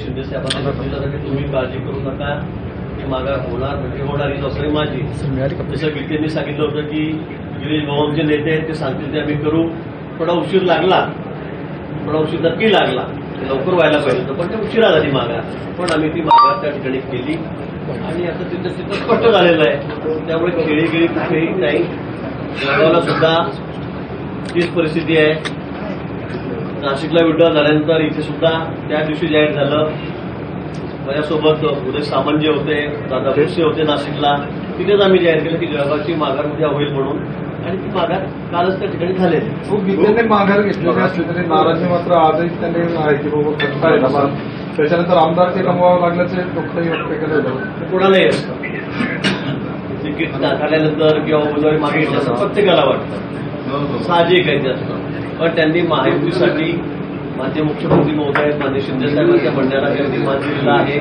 शिंदे साहेबांना सांगितलं की तुम्ही काळजी करू नका, हे माघार होणार म्हणजे होणारी जबाबदारी माझी. जसं गीतेंनी सांगितलं होतं की गिरीश भाऊ जे नेते आहेत ते सांगतील ते आम्ही करू. थोडा उशीर लागला, थोडा उशीर नक्की लागला, लवकर व्हायला पाहिजे होतं, पण ते उशिरा झाली माघार. पण आम्ही ती माघार त्या ठिकाणी केली आणि आता तिथं स्पष्ट झालेलं आहे. त्यामुळे खेळीगिरी कुठेही नाही. जळगावला सुद्धा तीच परिस्थिती आहे. नाशिकला विड्रॉल झाल्यानंतर इथे सुद्धा त्या दिवशी जाहीर झालं. माझ्यासोबत उदय सामंत जे होते, दादा भुसे होते नाशिकला, तिथेच आम्ही जाहीर केलं की जळगावची माघार उद्या होईल म्हणून, आणि ती माघार कालच त्या ठिकाणी झालेली. गीतेने माघार घेतलेली असली तरी नाराजी मात्र आजही त्यांनी आहे की बाबा करता आहे. त्याच्यानंतर आमदारकी कमवावं लागल्याचे दुःखही व्यक्त केलं जातं. कोणालाही असतं तिकीट नाकारल्यानंतर किंवा उमेदवारी मागे घेतल्याचं प्रत्येकाला वाटतं, साहजिक आहे ते असतं. पण त्यांनी महायुतीसाठी माननीय मुख्यमंत्री महोदय माननीय शिंदे साहेबांच्या म्हणण्याला त्यांनी मान दिलेला आहे.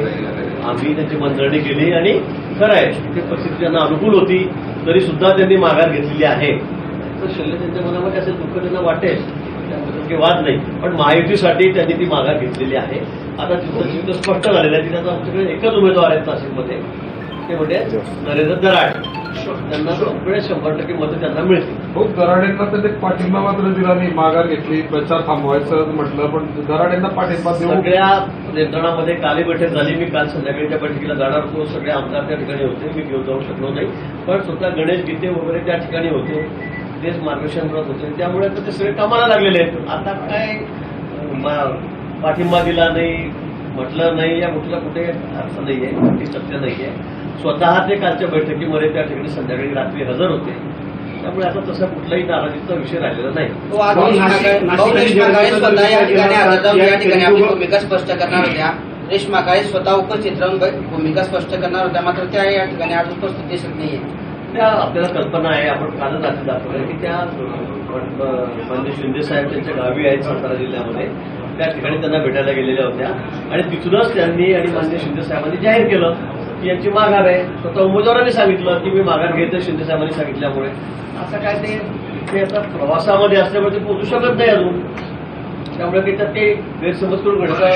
आम्ही त्यांची मनधरणी केली आणि खरं आहे तिथे परिस्थिती त्यांना अनुकूल होती तरी सुद्धा त्यांनी माघार घेतलेली आहे. तर शिंदे त्यांच्या मनामध्ये असेल दुःख त्यांना वाटेल, त्याबद्दल काही वाद नाही. पण महायुतीसाठी त्यांनी ती माघार घेतलेली आहे. आता तिथं स्पष्ट झालेलं आहे की त्याचा आमच्याकडे एकच उमेदवार आहेत नाशिकमध्ये, ते म्हणजे नरेंद्र दराड. त्यांना सगळे 100% मतं त्यांना मिळतील. खूप दराडेंना तर एक पाठिंबा मात्र दिला नाही. माघार घेतली, प्रचार थांबवायचं म्हटलं, पण दराडेंना पाठिंबा देऊ. सगळ्या यंत्रणामध्ये काली बैठक झाली. मी काल संध्याकाळी त्या बैठकीला जाणार होतो. सगळे आमदार त्या ठिकाणी होते, मी घेऊन जाऊ शकलो नाही. पण स्वतः गणेश गीते वगैरे त्या ठिकाणी होते, तेच मार्गदर्शन करत होते. त्यामुळे ते सगळे कामाला लागलेले आहेत. आता काय पाठिंबा दिला नाही म्हटलं नाही या कुठला कुठे अर्थ नाहीये, कुठे सत्य नाहीये. स्वतः ते कालच्या बैठकीमध्ये त्या ठिकाणी संध्याकाळी रात्री हजर होते. त्यामुळे आता तसा कुठलाही नाराजीचा विषय राहिलेला नाही. स्वतः या ठिकाणी हजर राहून या ठिकाणी आपली भूमिका स्पष्ट करणार होत्या. रेश्मा काळे स्वतः उपस्थित राहून भूमिका स्पष्ट करणार होत्या, मात्र त्या या ठिकाणी आज उपस्थित दिसत नाहीये. त्या आपल्याला कल्पना आहे, आपण कालच रात्री दाखवलं की त्या माननीय शिंदे साहेब त्यांच्या गावी आहेत सातारा जिल्ह्यामध्ये, त्या ठिकाणी त्यांना भेटायला गेलेल्या होत्या आणि तिथूनच त्यांनी आणि माननीय शिंदे साहेबांनी जाहीर केलं की यांची माघार आहे. स्वतः उमेदवारांनी सांगितलं की मी माघार घेते शिंदे साहेबांनी सांगितल्यामुळे. आता काय ते आता प्रवासामध्ये असल्यामुळे ते पोहोचू शकत नाही अजून. त्यामुळे की त्यात ते गैरसमज करून घेण्याचा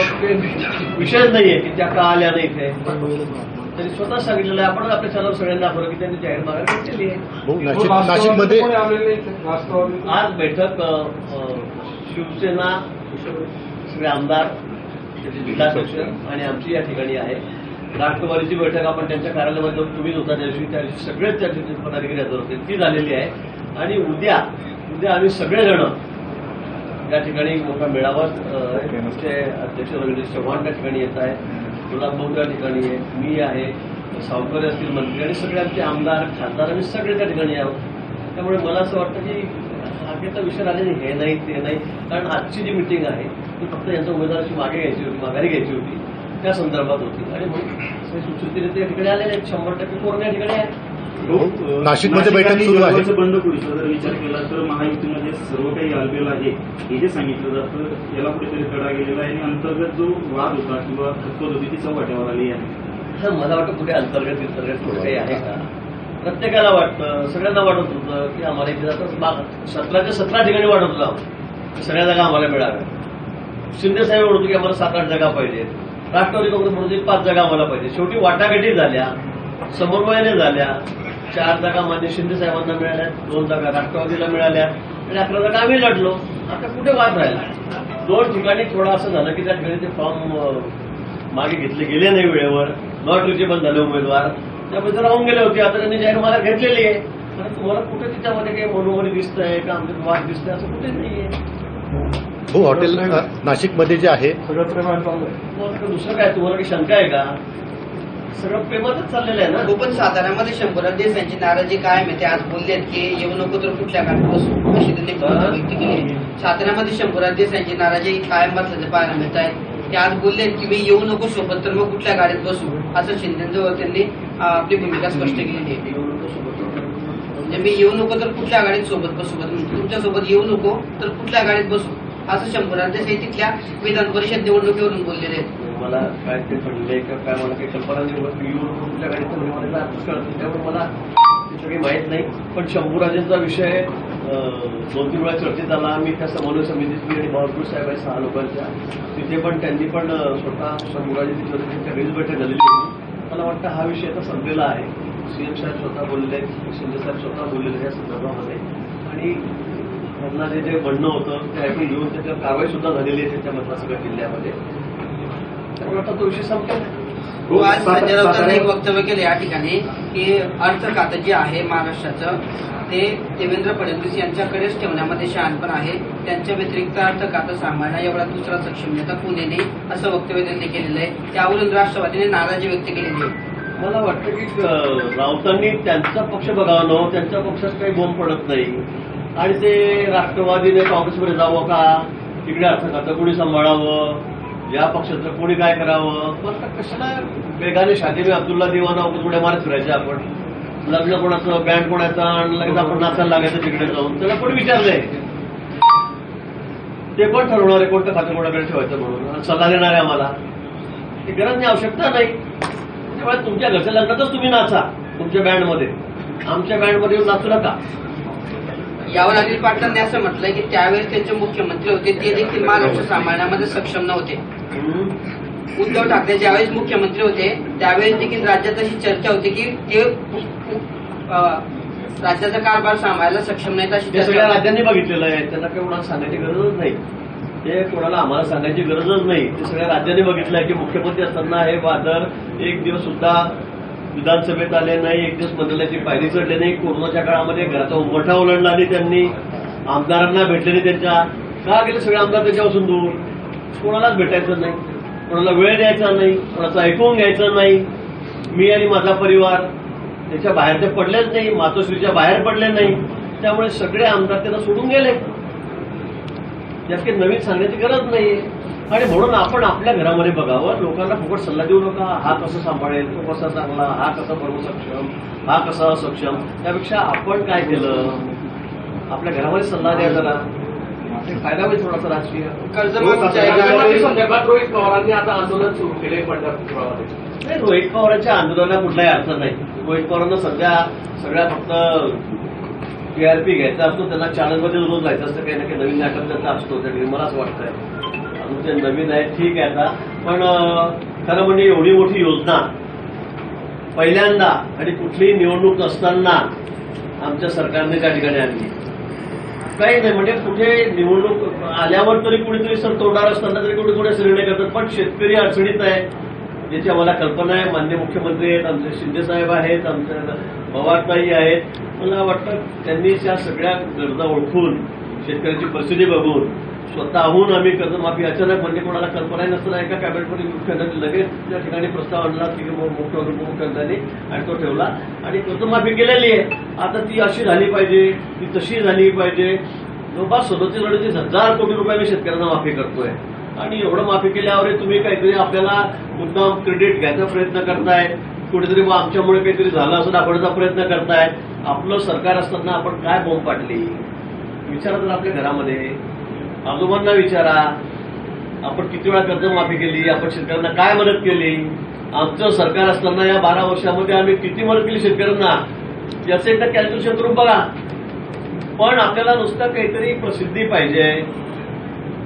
विषयच नाहीये की त्या का आल्या नाही इथे. त्यांनी स्वतः सांगितलेलं आहे. आपण आपल्या चॅनल सगळ्यांना दाखवलं की त्यांनी जाहीर माघार घेतलेली आहे. नाशिकमध्ये आज बैठक शिवसेना सगळे आमदार, त्याचे जिल्हाध्यक्ष आणि आमची या ठिकाणी आहे. राष्ट्रवादीची बैठक आपण त्यांच्या कार्यालयामध्ये जाऊन तुम्हीच होता त्या दिवशी सगळेच त्या ठिकाणी पदाधिकारी हजर होते, ती झालेली आहे. आणि उद्या आम्ही सगळेजण त्या ठिकाणी मोठा मेळावा आमचे अध्यक्ष रवींद्र चव्हाण त्या ठिकाणी येत आहे, गुलाबभाऊ त्या ठिकाणी आहे, मी आहे, सावकर असतील मंत्री आणि सगळे आमचे आमदार खासदार आम्ही सगळे त्या ठिकाणी आहोत. त्यामुळे मला असं वाटतं की आगेचा विषय आले नाही, हे नाही ते नाही. कारण आजची जी मिटिंग आहे ती फक्त यांच्या उमेदवाराची माघारी घ्यायची होती, त्या संदर्भात होती. आणि म्हणून सुचित त्या ठिकाणी आलेले आहेत. 100% पूर्ण या ठिकाणी आहे. नाशिकमध्ये बैठक सुरू आहे. बंडखोरीचा जर विचार केला तर महायुतीमध्ये सर्व काही आलेलं आहे हे जे सांगितलं जातं याला कुठेतरी तडा गेलेला आहे आणि अंतर्गत जो वाद होता किंवा खतपत होती ती चव्हाट्यावर आली आहे. तर मला वाटतं कुठे अंतर्गत कुठे काही आहे का? प्रत्येकाला वाटतं, सगळ्यांना वाटत होतं की आम्हाला इथे जातं 17 ठिकाणी वाटत होतं सगळ्या जागा आम्हाला मिळाव्या. शिंदे साहेब म्हणतो की आम्हाला 7-8 जागा पाहिजेत. राष्ट्रवादी काँग्रेस म्हणतो 5 जागा आम्हाला पाहिजे. शेवटी वाटाघाटी झाल्या, समन्वयाने झाल्या. 4 जागा मान्य शिंदे साहेबांना मिळाल्या, 2 जागा राष्ट्रवादीला मिळाल्या आणि 11 जागा आम्ही लढलो. आता कुठे वाद राहिला? 2 ठिकाणी थोडं असं झालं की त्या ठिकाणी ते फॉर्म मागे घेतले गेले नाही वेळेवर, नॉट रिचेबल झाले उमेदवार, त्यामुळे राहून गेले होते. आता त्यांनी जाहीर मला घेतलेली आहे. आणि तुम्हाला कुठे तिच्यामध्ये काही मनोमनी दिसतंय का आमच्यात वाद दिसतंय असं कुठे नाहीये. हो, हॉटेल नाशिकमध्ये जे आहे सगळं प्रेमाने चाललंय. दुसरं काय तुम्हाला काही शंका आहे का? सगळं प्रेमातच चाललेलं आहे ना. पण साताऱ्यामध्ये शंभूराज देसाईंची नाराजी कायम आहे. ते आज बोललेत की येऊ नको तर कुठल्या गाडीत बसू, अशी त्यांनी व्यक्त केली. साताऱ्यामध्ये शंभूराज देसाईंची नाराजी कायम असल्याचं पाहायला मिळत आहे. ते आज बोललेत की मी येऊ नको सोबत तर मग कुठल्या गाडीत बसू, असं शिंदेजवळ त्यांनी आपली भूमिका स्पष्ट केली आहे. म्हणजे मी येऊ नको तर कुठल्या गाडीत सोबत बसू, तुमच्यासोबत येऊ नको तर कुठल्या गाडीत बसू, असं शंभूराज देसाई तिथल्या विधान परिषद निवडणुकीवरून बोललेले आहेत. मला काय ते पडले किंवा काय मला काही कल्पना नाही. येऊन कुठल्या गाडीचं मला अर्थच कळत. त्यामुळे मला तिथं काही माहीत नाही. पण शंभूराजेंचा विषय 2-3 वेळा चर्चेत आला. मी त्या समन्वय समितीत आणि बाळकृष्ण साहेब आहे 6 लोकांच्या, तिथे पण त्यांनी पण स्वतः शंभूराजे तिथे होते, त्यांच्या घरीच बैठक झालेली होती. मला वाटतं हा विषय आता संपलेला आहे. सीएम साहेब स्वतः बोललेले आहेत, शिंदे साहेब स्वतः बोललेले या संदर्भामध्ये, आणि त्यांना जे म्हणणं होतं ते ऐकून घेऊन त्याच्यावर कारवाई सुद्धा झालेली आहे त्यांच्या मतदारसंघ जिल्ह्यामध्ये. त्यामुळे आता तो विषय संपला. आज संजय राऊतांनी एक वक्तव्य केलं या ठिकाणी की अर्थ खातं जे आहे महाराष्ट्राचं ते देवेंद्र फडणवीस यांच्याकडेच ठेवण्यामध्ये शहाणपण आहे, त्यांच्या व्यतिरिक्त अर्थ खातं सांभाळणं एवढा दुसरा सक्षम नेता कोणी नाही, असं वक्तव्य त्यांनी केलेलं आहे. त्यावरून राष्ट्रवादीने नाराजी व्यक्त केलेली आहे. मला वाटतं की राऊतांनी त्यांचा पक्ष बघावा न, त्यांच्या पक्षात काही बोंब पडत नाही, आणि ते राष्ट्रवादीने काँग्रेसमध्ये जावं का, तिकडे अर्थ खातं कोणी सांभाळावं, या पक्षाचं कोणी काय करावं. मग आता कशाला वेगाने शादी में अब्दुल्ला दिवाना उड्या मारत फिरायचे आपण. लग्न कोणाचं, बँड कोणाचं, आणि लगेच आपण नाचायला लागायचं तिकडे जाऊन. त्याला कोणी विचारलंय? ते कोण ठरवणार आहे कोणतं खातं कोणाकडे ठेवायचं म्हणून? सल्ला देणार आहे आम्हाला? ती गरज नाही, आवश्यकता नाही. त्यामुळे तुमच्या घरच्या लग्नातच तुम्ही नाचा तुमच्या बँडमध्ये, आमच्या बँडमध्ये येऊन नाचू नका. यावर अनिल पाटलांनी असं म्हटलंय की त्यावेळेस त्यांचे मुख्यमंत्री होते ते देखील महाराष्ट्र सांभाळण्यामध्ये सक्षम नव्हते. उद्धव ठाकरे ज्यावेळेस मुख्यमंत्री होते त्यावेळेस देखील राज्यात अशी चर्चा होती की ते राज्याचा कारभार सांभाळायला सक्षम नाहीत अशी ते सगळ्या चर्चा. राज्यांनी बघितलेलं आहे, त्यांना काही कोणाला सांगायची गरजच नाही. ते कोणाला आम्हाला सांगायची गरजच नाही. ते सगळ्या राज्यांनी बघितलं आहे की मुख्यमंत्री असताना हे वादळ एक दिवस सुद्धा विधानसभेत आले नाही, एक दिवस मंत्रालयाची पायरी चढले नाही. कोरोनाच्या काळामध्ये घराचा उंबरठा ओलांडला नाही त्यांनी, आमदारांना भेटले नाही. त्यांच्या का गेले सगळे आमदार त्याच्यापासून दूर? कोणालाच भेटायचं नाही, कोणाला वेळ द्यायचा नाही, कोणाचं ऐकून घ्यायचं नाही. मी आणि माझा परिवार त्याच्या बाहेर ते पडलेच नाही, मातोश्रीच्या बाहेर पडले नाही. त्यामुळे सगळे आमदार त्यांना सोडून गेले. यात काही नवीन सांगण्याची गरज नाही. आणि म्हणून आपण आपल्या घरामध्ये बघावं, लोकांना फुकट सल्ला देऊ नका. हा कसं सांभाळेल, तो कसा चांगला, हा कसा बनवू सक्षम, हा कसा असक्षम. त्यापेक्षा आपण काय केलं, आपल्या घरामध्ये सल्ला द्या जरा, ते फायदा होईल थोडासा राजकीय. कर्जमाफीच्या संदर्भात रोहित पवारांनी आता आंदोलन सुरू केले पंढरपुरामध्ये. नाही, रोहित पवारांच्या आंदोलनाला कुठलाही अर्थ नाही. रोहित पवारांना सध्या सगळ्या फक्त टीआरपी घ्यायचा असतो, त्यांना चॅनलमध्ये रोज जायचं असतं, काही ना काही नवीन नाटक त्याचा असतो. त्यासाठी मला असं वाटतंय अजून ते नवीन आहे, ठीक आहे आता. पण खरं म्हणजे एवढी मोठी योजना पहिल्यांदा आणि कुठलीही निवडणूक नसताना आमच्या सरकारने त्या ठिकाणी आणली. काही नाही म्हणजे कुठे निवडणूक आल्यावर तरी कुणीतरी सर तोडणार असताना तरी कुठे कुठे निर्णय करतात. पण शेतकरी अडचणीत आहे, ज्याची आम्हाला कल्पना आहे. माननीय मुख्यमंत्री आहेत, आमचे शिंदे साहेब आहेत, आमच्या पवारताई आहेत. मला वाटतं त्यांनी त्या सगळ्या गरजा ओळखून, शेतकऱ्यांची परिस्थिती बघून स्वतःहून आम्ही कर्जमाफी अचानक म्हणजे कोणाला कल्पनाही नसताना एका कॅबिनेटमध्ये मुख्यमंत्र्यांनी लगेच त्या ठिकाणी प्रस्ताव आणला की मुख्यमंत्री उपमुख्यमंत्र्यांनी, आणि तो ठेवला आणि कर्जमाफी केलेली आहे. आता ती अशी झाली पाहिजे, ती तशी झाली पाहिजे. जवळपास 37-38,000 कोटी रुपये मी शेतकऱ्यांना माफी करतोय. आणि एवढं माफी केल्यावर तुम्ही काहीतरी आपल्याला मुद्दाम क्रेडिट घ्यायचा प्रयत्न करताय, कुठेतरी आमच्यामुळे काहीतरी झालं असं दाखवण्याचा प्रयत्न करताय. आपलं सरकार असताना आपण काय बोंब पाडली विचारा तर आपल्या घरामध्ये. आजोबांना विचारा, आपण किती वेळा कर्जमाफी केली, आपण शेतकऱ्यांना काय मदत केली. आमचं सरकार असताना या 12 वर्षामध्ये आम्ही किती मदत केली शेतकऱ्यांना याचं एकदा कॅल्क्युलेशन करून बघा. पण आपल्याला नुसतं काहीतरी प्रसिद्धी पाहिजे.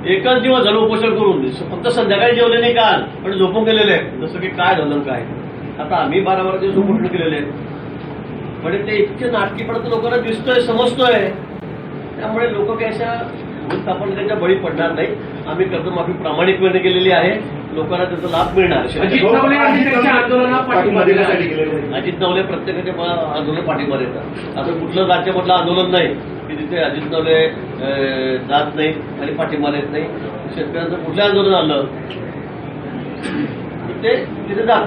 एकच दिवस झालं उपोषण करून, फक्त संध्याकाळी जेवले नाही काल, पण झोपून गेलेले आहेत जसं की काय झालं काय. आता आम्ही 12 दिवस उपोषण केलेले आहेत, म्हणजे ते इतके नाटकीपणा लोकांना दिसतोय, समजतोय. त्यामुळे लोक काही अशा आपण त्याच्या बळी पडणार नाही. आम्ही कर्जमाफी प्रामाणिकपणे केलेली आहे, लोकांना त्याचा लाभ मिळणार. अजित नवले प्रत्येकाच्या आंदोलन पाठिंबा देतात. असं कुठलं राज्यामधलं आंदोलन नाही की तिथे अजित नवले जात नाही आणि पाठिंबा देत नाही. शेतकऱ्यांचं कुठलं आंदोलन आलं ते तिथे जात.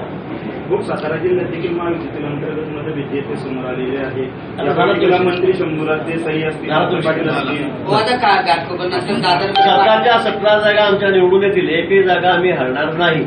खूप सातारा जिल्ह्यात देखील महायुतीतील अंतर्गत मतभेद येथे समोर आलेले आहे. आता मंत्री शंभूराज देसाई असतील, पाटील असतील. सरकारच्या 17 जागा आमच्या निवडून येतील, एकही जागा आम्ही हरणार नाही.